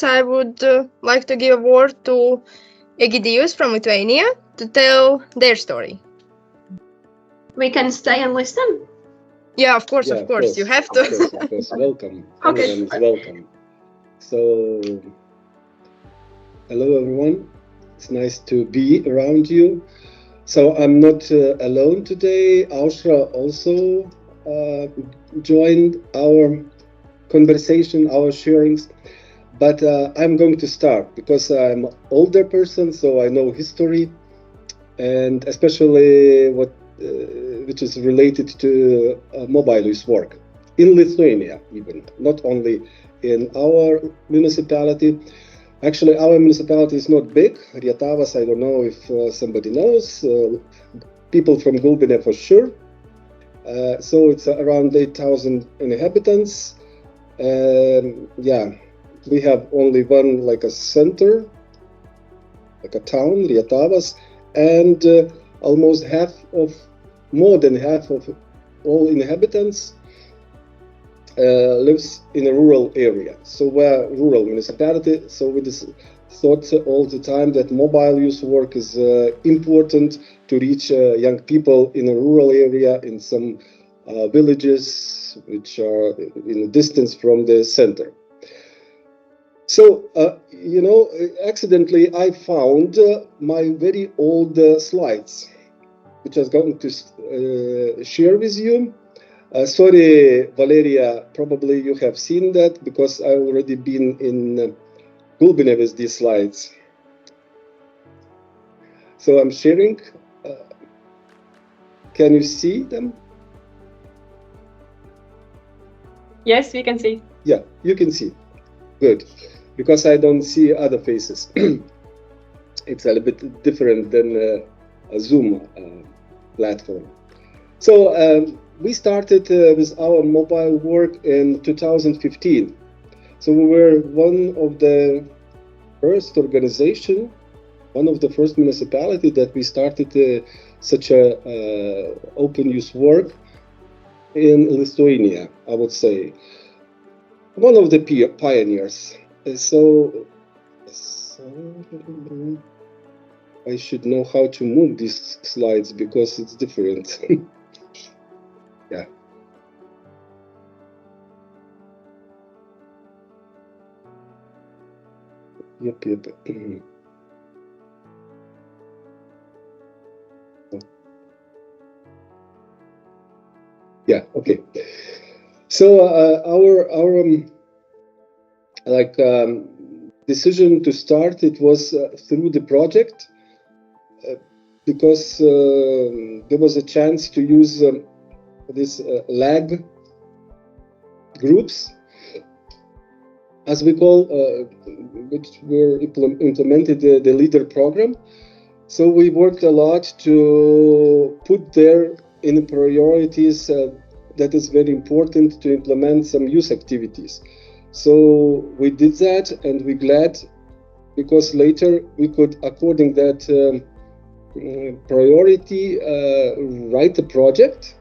this, I would like to give a word to Egidijus from Lithuania to tell their story. We can stay and listen? Yeah, of course, you have to. Of course. Welcome. Okay. Everyone is welcome. So, hello everyone. It's nice to be around you. So I'm not alone today. Ausra also joined our conversation, our sharings. But I'm going to start because I'm an older person, so I know history, and especially which is related to mobile use work in Lithuania, even not only in our municipality. Actually, our municipality is not big. Rietavas, I don't know if somebody knows. People from Gulbine for sure. So it's around 8,000 inhabitants. We have only one like a center, like a town, Rietavas, and more than half of all inhabitants lives in a rural area. So we're a rural municipality, so we just thought all the time that mobile use work is important to reach young people in a rural area, in some villages which are in a distance from the center. So, accidentally I found my very old slides, which I was going to share with you. Sorry, Valeria, probably you have seen that because I've already been in Gulbine with these slides. So I'm sharing. Can you see them? Yes, we can see. Yeah, you can see. Good. Because I don't see other faces. It's a little bit different than a Zoom platform. So we started with our mobile work in 2015. So we were one of the first organization, one of the first municipality that we started such a open use work in Lithuania, I would say. One of the pioneers. So I should know how to move these slides because it's different. Yeah. Yep. Yeah, okay. So our decision to start it was through the project because there was a chance to use these lag groups, as we call, which were implemented the leader program. So we worked a lot to put there in priorities that is very important to implement some youth activities. So we did that, and we're glad because later we could, according that priority, write a project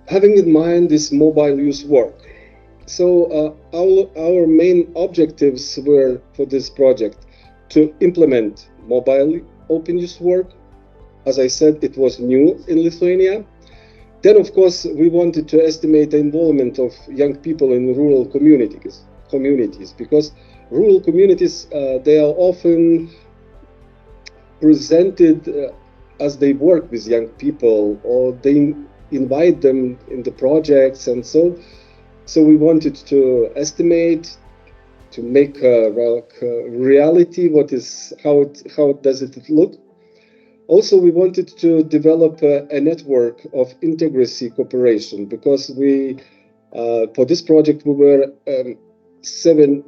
having in mind this mobile use work. So our main objectives were for this project to implement mobile open use work. As I said, it was new in Lithuania. Then, of course, we wanted to estimate the involvement of young people in rural communities because rural communities, they are often presented as they work with young people or they invite them in the projects, and so we wanted to estimate, to make a reality how does it look. Also, we wanted to develop a network of integracy cooperation because we, for this project, we were seven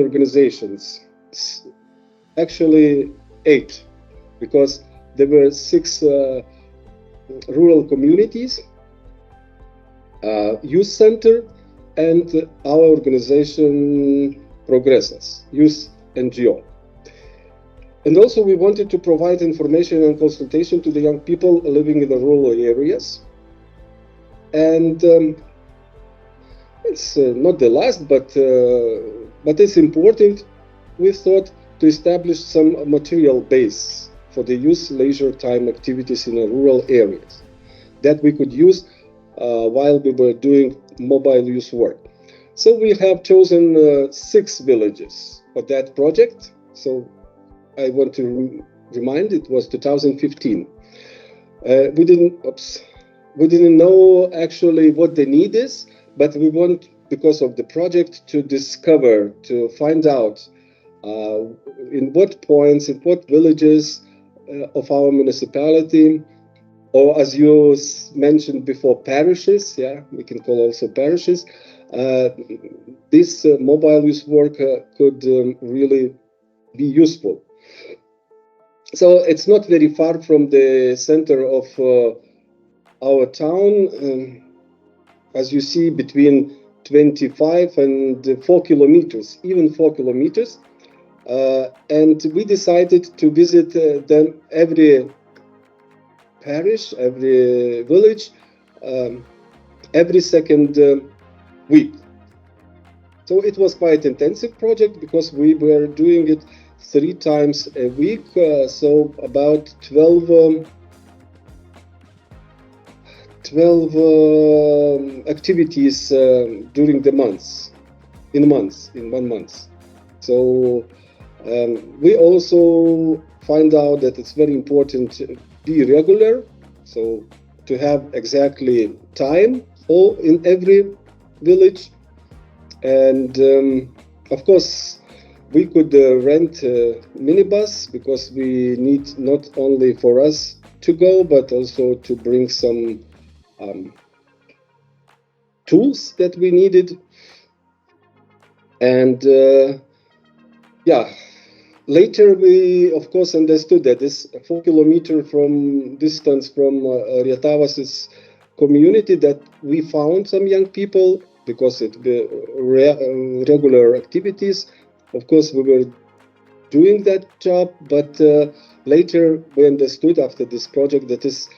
organizations, actually 8, because there were 6 rural communities, youth center, and our organization Progresas, youth NGO. And also we wanted to provide information and consultation to the young people living in the rural areas. And it's not the last, but it's important, we thought, to establish some material base for the youth leisure time activities in rural areas that we could use while we were doing mobile youth work. So we have chosen 6 villages for that project. So I want to remind, it was 2015. We didn't know actually what the need is, but we want, because of the project, to discover, to find out in what points, in what villages of our municipality, or as you mentioned before, parishes, yeah, we can call also parishes, this mobile youth work could really be useful. So it's not very far from the center of our town, as you see, between 25 and 4 kilometers, even 4 kilometers. And we decided to visit them every parish, every village, every second week. So it was quite an intensive project because we were doing it 3 times a week, so about 12 activities during the months, in 1 month. So we also find out that it's very important to be regular, so to have exactly time all in every village. And of course, we could rent a minibus because we need not only for us to go, but also to bring some tools that we needed. And yeah, later we of course understood that this 4 kilometer from distance from Rietavas' community, that we found some young people because it were regular activities. Of course, we were doing that job, but later we understood after this project that is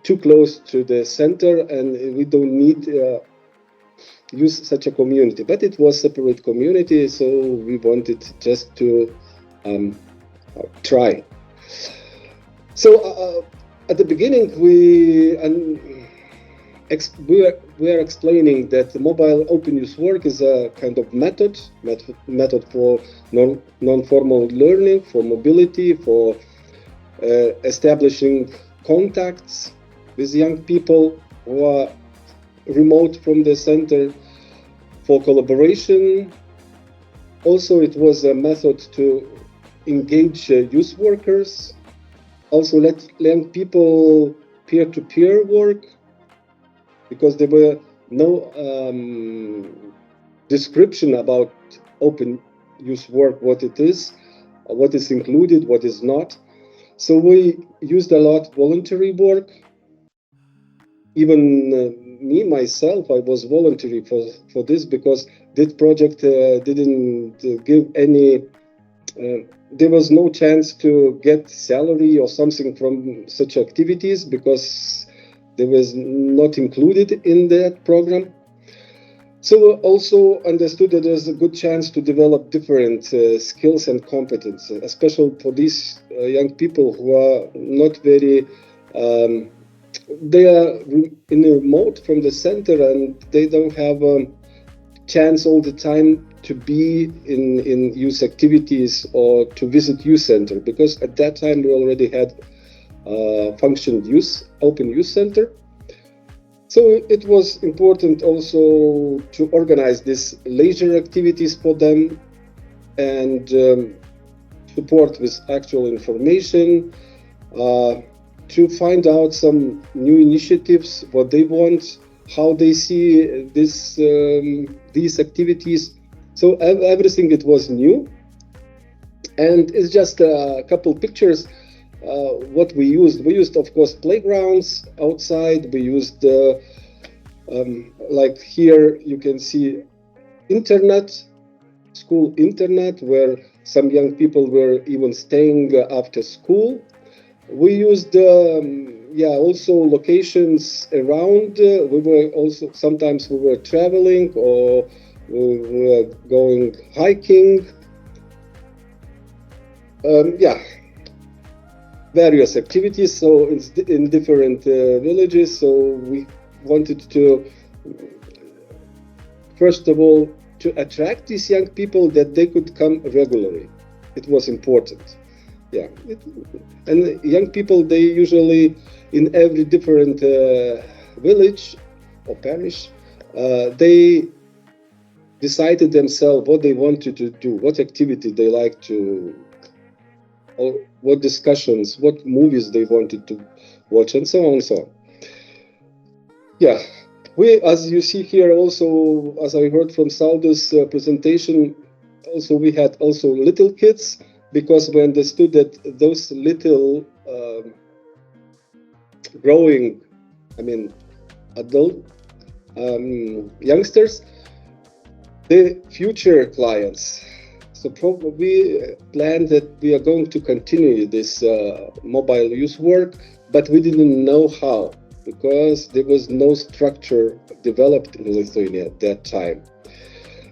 too close to the center and we don't need use such a community. But it was separate community, so we wanted just to try. So at the beginning, we are explaining that the mobile open youth work is a kind of method for non-formal learning, for mobility, for establishing contacts with young people who are remote from the center, for collaboration. Also, it was a method to engage youth workers, also let young people peer-to-peer work, because there were no description about open youth work, what it is, what is included, what is not. So we used a lot voluntary work. Even me, myself, I was voluntary for this, because this project didn't give any, there was no chance to get salary or something from such activities, because there was not included in that program. So we also understood that there's a good chance to develop different skills and competences, especially for these young people who are not very, they are in a remote from the center and they don't have a chance all the time to be in youth activities or to visit youth center, because at that time we already had functioned open youth center. So it was important also to organize these leisure activities for them and support with actual information, to find out some new initiatives, what they want, how they see these activities. So everything, it was new. And it's just a couple pictures. What we used, of course, playgrounds outside. We used, like here, you can see internet, school internet, where some young people were even staying after school. We used also locations around. Sometimes we were traveling or we were going hiking. Various activities. So it's in different villages. So we wanted to, first of all, to attract these young people that they could come regularly. It was important. And young people, they usually in every different village or parish, they decided themselves what they wanted to do, what activity they like to, or what discussions, what movies they wanted to watch, and so on and so on. We, as you see here, also, as I heard from Saldo's presentation, also we had also little kids, because we understood that those little growing, adult youngsters, the future clients. So probably we planned that we are going to continue this mobile use work, but we didn't know how, because there was no structure developed in Lithuania at that time.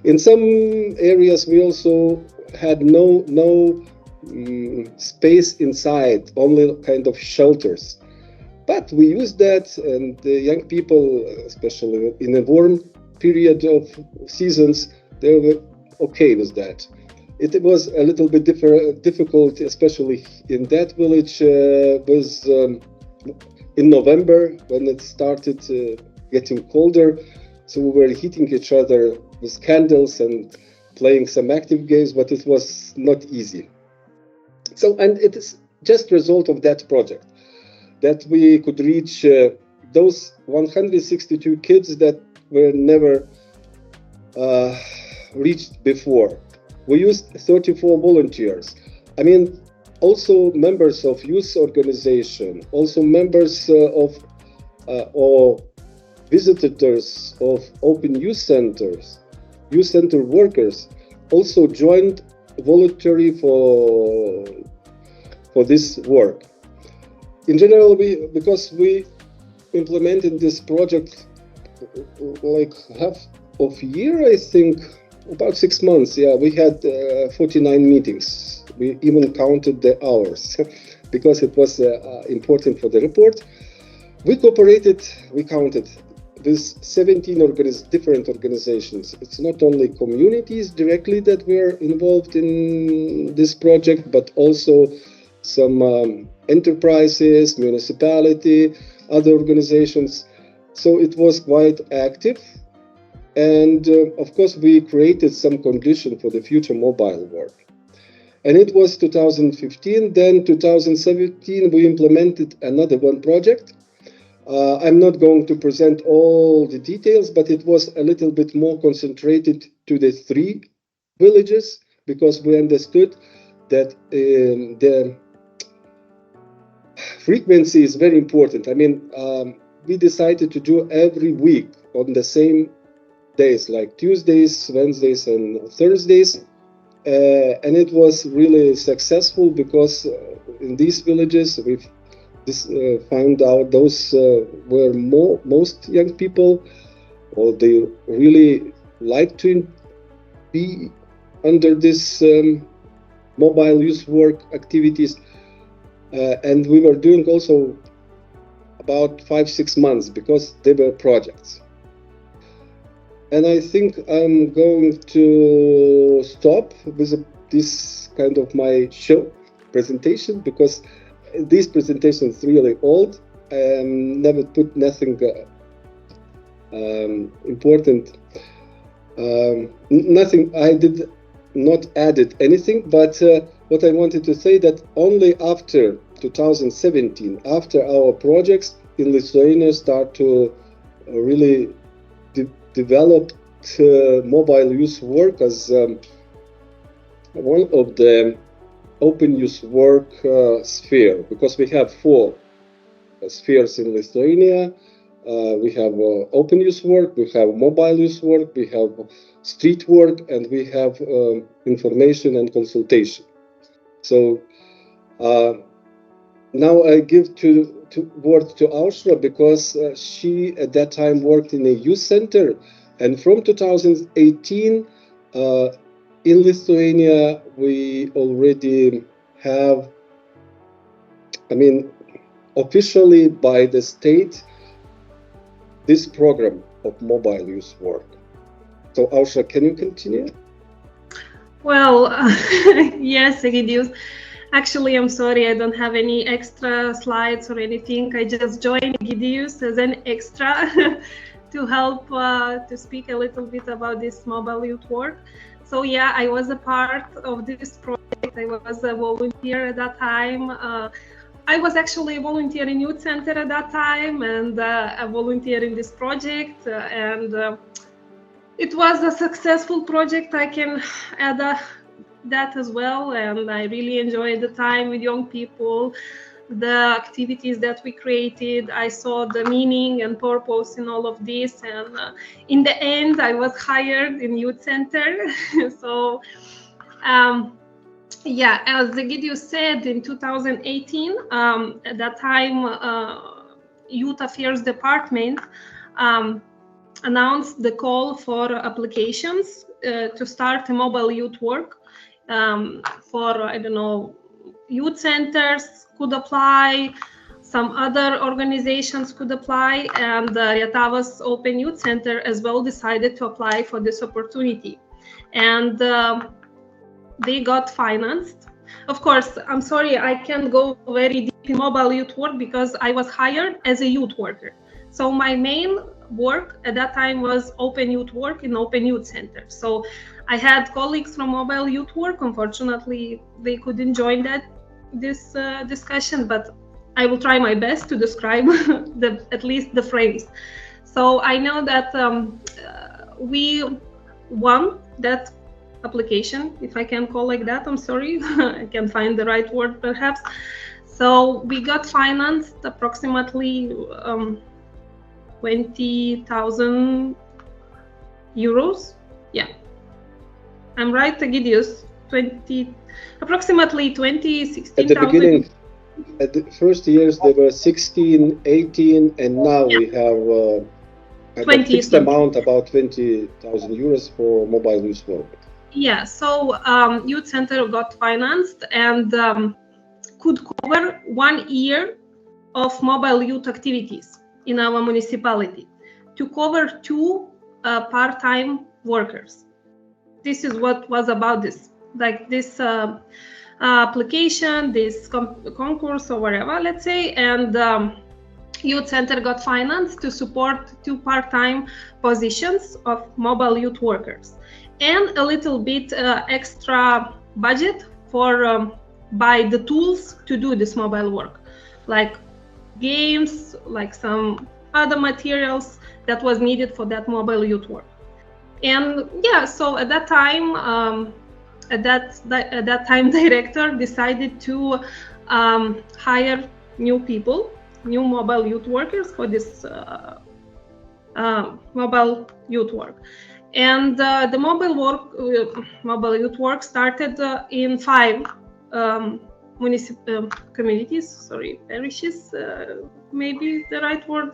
In some areas, we also had no space inside, only kind of shelters. But we used that, and the young people, especially in a warm period of seasons, they were okay with that. It was a little bit difficult, especially in that village, was in November when it started getting colder. So we were hitting each other with candles and playing some active games, but it was not easy. So, and it is just a result of that project that we could reach those 162 kids that were never reached before. We used 34 volunteers. Also members of youth organization, also members of or visitors of open youth centers, youth center workers also joined voluntarily for this work. In general, because we implemented this project like half of a year, I think, about 6 months. We had 49 meetings. We even counted the hours because it was important for the report. We cooperated, we counted with 17 different organizations. It's not only communities directly that were involved in this project, but also some enterprises, municipality, other organizations. So it was quite active. And of course, we created some condition for the future mobile work. And it was 2015. Then 2017, we implemented another one project. I'm not going to present all the details, but it was a little bit more concentrated to the 3 villages, because we understood that the frequency is very important. We decided to do every week on the same days, like Tuesdays, Wednesdays, and Thursdays. And it was really successful, because in these villages we've found out those were most young people, or they really like to be under this mobile youth work activities. And we were doing also about 5-6 months, because they were projects. And I think I'm going to stop with this kind of my show presentation, because this presentation is really old and never put nothing important. Nothing, I did not added anything, but what I wanted to say that only after 2017, after our projects in Lithuania start to really develop mobile youth work as one of the open youth work sphere, because we have 4 spheres in Lithuania. We have open youth work, we have mobile youth work, we have street work, and we have information and consultation. So now I give word to Austria because she at that time worked in a youth center, and from 2018 in Lithuania we already have, officially by the state, this program of mobile youth work. So Austria, can you continue? Well, yes, Egidius. Actually, I'm sorry, I don't have any extra slides or anything. I just joined Egidius as an extra to help to speak a little bit about this mobile youth work. So yeah, I was a part of this project. I was a volunteer at that time. I was actually a volunteer in youth center at that time and a volunteer in this project. It was a successful project. I can add that as well, and I really enjoyed the time with young people, the activities that we created. I saw the meaning and purpose in all of this, and in the end I was hired in youth center. So yeah, as Egidius said, in 2018 at that time Youth Affairs Department announced the call for applications to start a mobile youth work for, youth centers could apply, some other organizations could apply, and Rietavas Open Youth Center as well decided to apply for this opportunity. And they got financed. Of course, I'm sorry, I can't go very deep in mobile youth work because I was hired as a youth worker. So my main work at that time was open youth work in open youth center. So I had colleagues from mobile youth work. Unfortunately, they couldn't join this discussion, but I will try my best to describe at least the phrase. So I know that we won that application, if I can call like that. I'm sorry, I can't find the right word perhaps. So we got financed approximately 20,000 euros. Yeah, I'm right, Egidius. Approximately 16,000. At the beginning, at the first years, there were 16, 18, and now we have a fixed amount, about 20,000 euros for mobile youth work. Yeah, so Youth Center got financed and could cover 1 year of mobile youth activities in our municipality to cover 2 part-time workers. This is what was about this, like this application, this concourse or whatever, let's say, and Youth Center got financed to support 2 part-time positions of mobile youth workers and a little bit extra budget for buy the tools to do this mobile work, like games, like some other materials that was needed for that mobile youth work. And yeah, so at that time, at that time, director decided to hire new people, new mobile youth workers for this mobile youth work. And the mobile youth work started in 5 municipal communities, parishes, maybe the right word.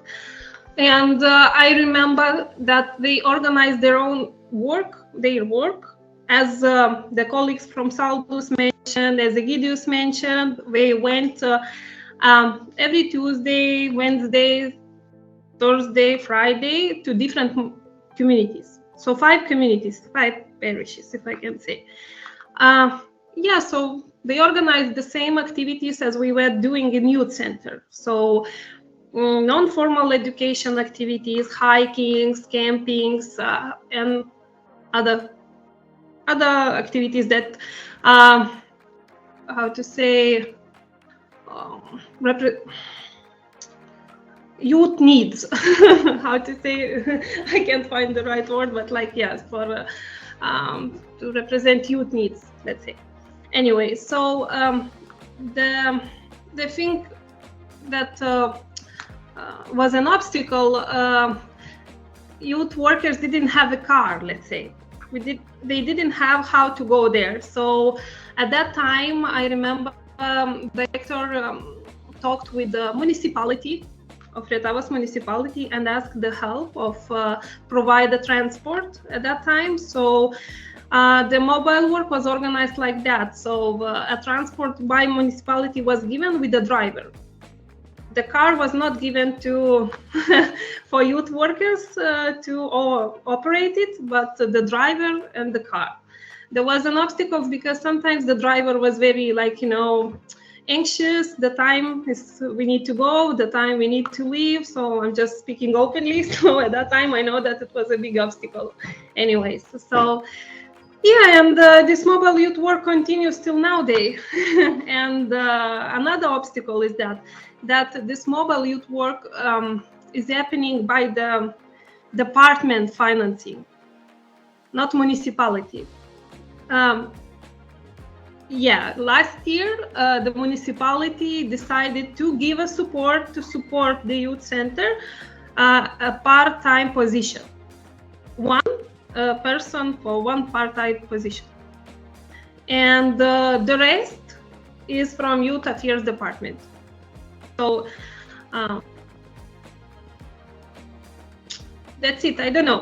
And I remember that they organized their work, as the colleagues from Saldus mentioned, as Egidius mentioned. They went every Tuesday, Wednesday, Thursday, Friday to different communities. So 5 communities, 5 parishes, if I can say. Yeah, so they organized the same activities as we were doing in youth center. So non-formal education activities, hikings, campings, and other activities that, youth needs. How to say? I can't find the right word, but like, yes, for to represent youth needs, let's say. Anyway, so the thing that was an obstacle, youth workers didn't have a car, let's say. They didn't have how to go there. So at that time, I remember the director talked with the municipality of Rietavas municipality and asked the help of provide the transport at that time. So the mobile work was organized like that. So a transport by municipality was given with the driver. The car was not given to for youth workers to operate it, but the driver and the car. There was an obstacle because sometimes the driver was very anxious. The time is we need to go, the time we need to leave. So I'm just speaking openly. So at that time, I know that it was a big obstacle. Anyways, so yeah, and this mobile youth work continues till nowadays. And another obstacle is that this mobile youth work is happening by the department financing, not municipality. Last year, the municipality decided to give a support to support the youth center, a part-time position. One person for one part-time position. And the rest is from Youth Affairs Department. So that's it. I don't know.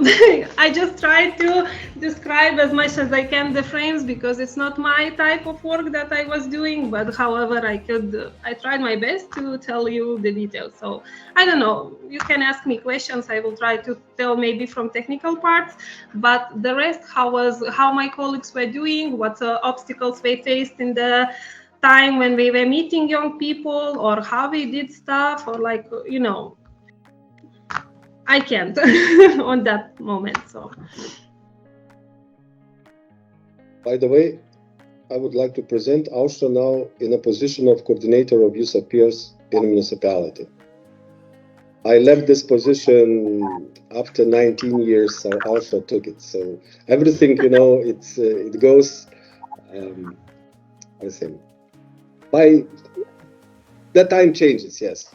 I just try to describe as much as I can the frames because it's not my type of work that I was doing, but however I tried my best to tell you the details. So I don't know. You can ask me questions. I will try to tell maybe from technical parts, but the rest, how my colleagues were doing, what obstacles they faced in the time when we were meeting young people, or how we did stuff, or I can't on that moment. So, by the way, I would like to present Ausra now in a position of coordinator of youth affairs in a municipality. I left this position after 19 years, so Ausra took it. So everything, it goes, by that time changes, yes.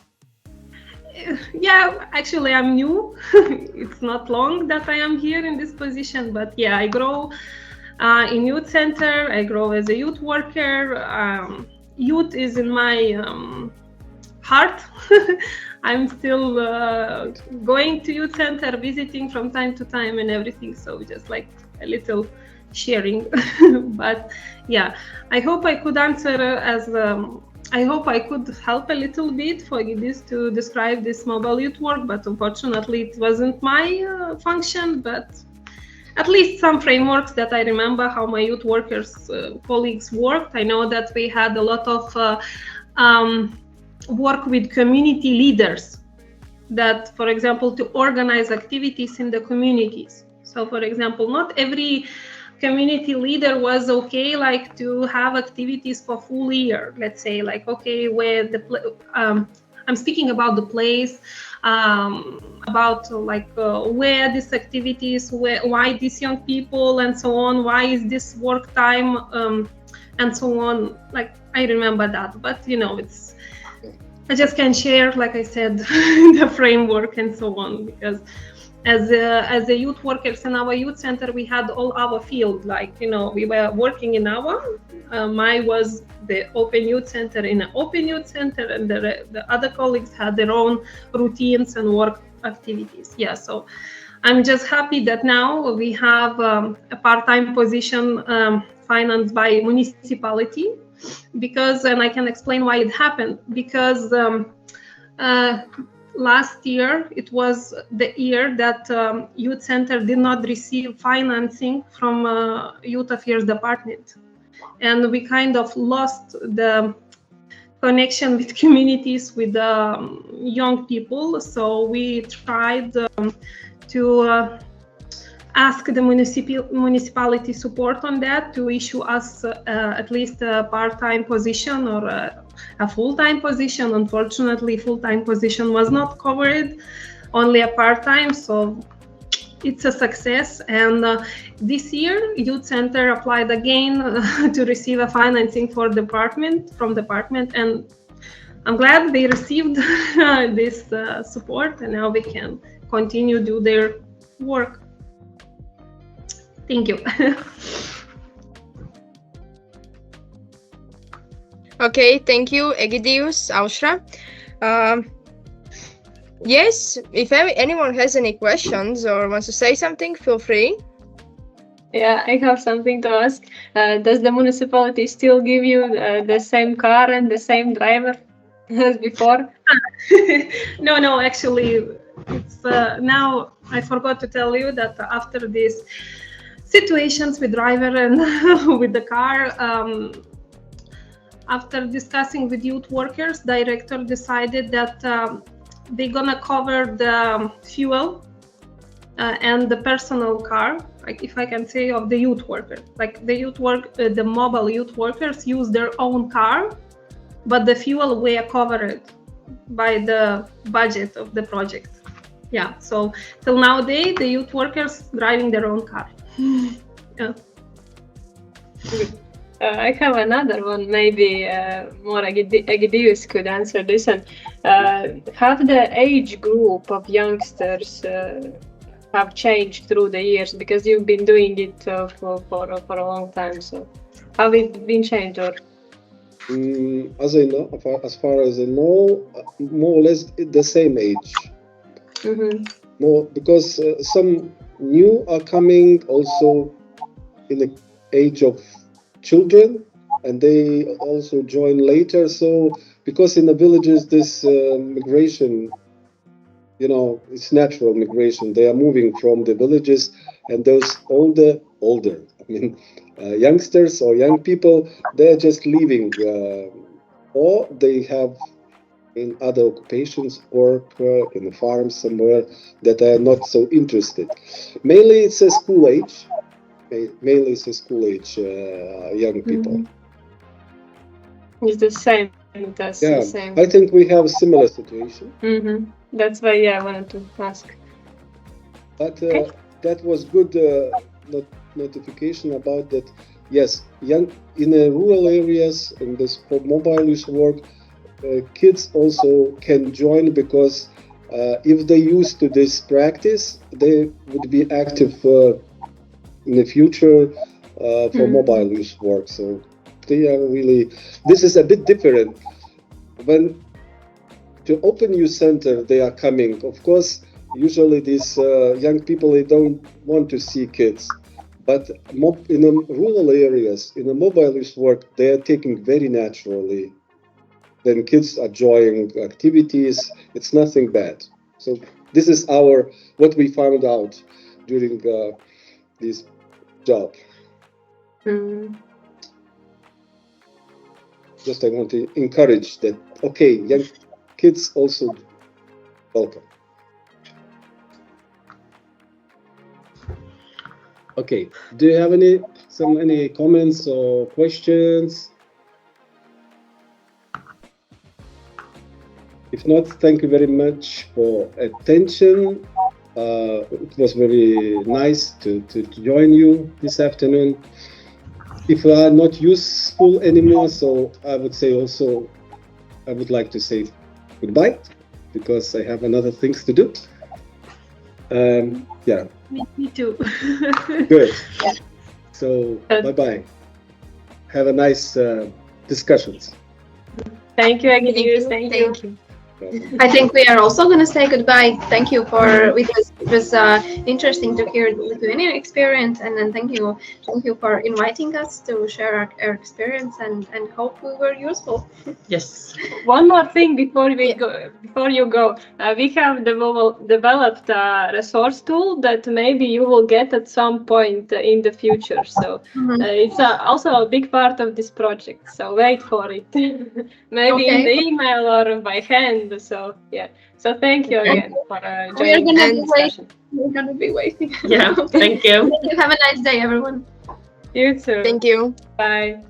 Yeah, actually I'm new. It's not long that I am here in this position, but yeah, I grow in youth center. I grow as a youth worker. Youth is in my heart. I'm still going to youth center, visiting from time to time and everything. So just like a little sharing. But yeah, I hope I could answer I hope I could help a little bit for this to describe this mobile youth work, but unfortunately it wasn't my function, but at least some frameworks that I remember how my youth workers colleagues worked. I know that we had a lot of work with community leaders that, for example, to organize activities in the communities. So for example, not every community leader was okay to have activities for full year, let's say, where I'm speaking about the place, about where this activities, why these young people and so on, why is this work time and so on. I remember that, but I just can share, like I said, the framework and so on, because as a youth workers in our youth center, we had all our field, we were working in mine was the open youth center in an open youth center, and the other colleagues had their own routines and work activities. Yeah, so I'm just happy that now we have a part-time position financed by municipality, and I can explain why it happened, because last year, it was the year that Youth Center did not receive financing from Youth Affairs Department. And we kind of lost the connection with communities, with young people. So we tried to ask the municipality support on that, to issue us at least a part-time position or a full-time position. Unfortunately, full-time position was not covered, only a part-time, so it's a success. And this year, Youth Center applied again to receive a financing from department, and I'm glad they received this support, and now they can continue do their work. Thank you. Okay, thank you, Egidius, Aušra. Yes, if anyone has any questions or wants to say something, feel free. Yeah, I have something to ask. Does the municipality still give you the same car and the same driver as before? No, actually, it's now I forgot to tell you that after these situations with driver and with the car, after discussing with youth workers, director decided that they're gonna cover the fuel and the personal car, like if I can say, of the youth worker. Like the mobile youth workers use their own car, but the fuel we are covered by the budget of the project. Yeah, so till nowadays the youth workers driving their own car. Yeah. I have another one, maybe more Egidius could answer this one. Have the age group of youngsters have changed through the years, because you've been doing it for a long time? So have it been changed, or? As far as I know, more or less the same age. Mm-hmm. More because some new are coming also in the age of children, and they also join later. So because in the villages this migration, it's natural migration. They are moving from the villages, and those older, youngsters or young people, they're just leaving, or they have in other occupations, work in the farms somewhere, that are not so interested. Mainly it's a school age. Young people. Mm-hmm. It's the same. That's the same. I think we have a similar situation. Mm-hmm. That's why I wanted to ask. But that was good notification about that. Yes, young in the rural areas, in this mobile use work, kids also can join, because if they used to this practice, they would be active in the future for mobile use work. So they are really, this is a bit different. When to open youth center, they are coming. Of course, usually these young people, they don't want to see kids. But in the rural areas, in the mobile use work, they are taking very naturally. Then kids are enjoying activities. It's nothing bad. So this is what we found out during this job. Just I want to encourage that. Okay, young kids also welcome. Okay, do you have any comments or questions? If not, thank you very much for attention. It was very nice to join you this afternoon. If we are not useful anymore, so I would say also, I would like to say goodbye, because I have other things to do. Yeah. Me too. Good. Yeah. So bye-bye. Have a nice discussions. Thank you, Egidius. Thank you. I think we are also going to say goodbye. Thank you it was interesting to hear the Lithuanian experience, and then thank you for inviting us to share our experience, and hope we were useful. Yes. One more thing before you go, we have developed a resource tool that maybe you will get at some point in the future. So it's also a big part of this project. So wait for it. Maybe in the email or by hand. So yeah. So thank you again for joining the discussion. We're gonna be waiting. Yeah. Thank you. Have a nice day, everyone. You too. Thank you. Bye.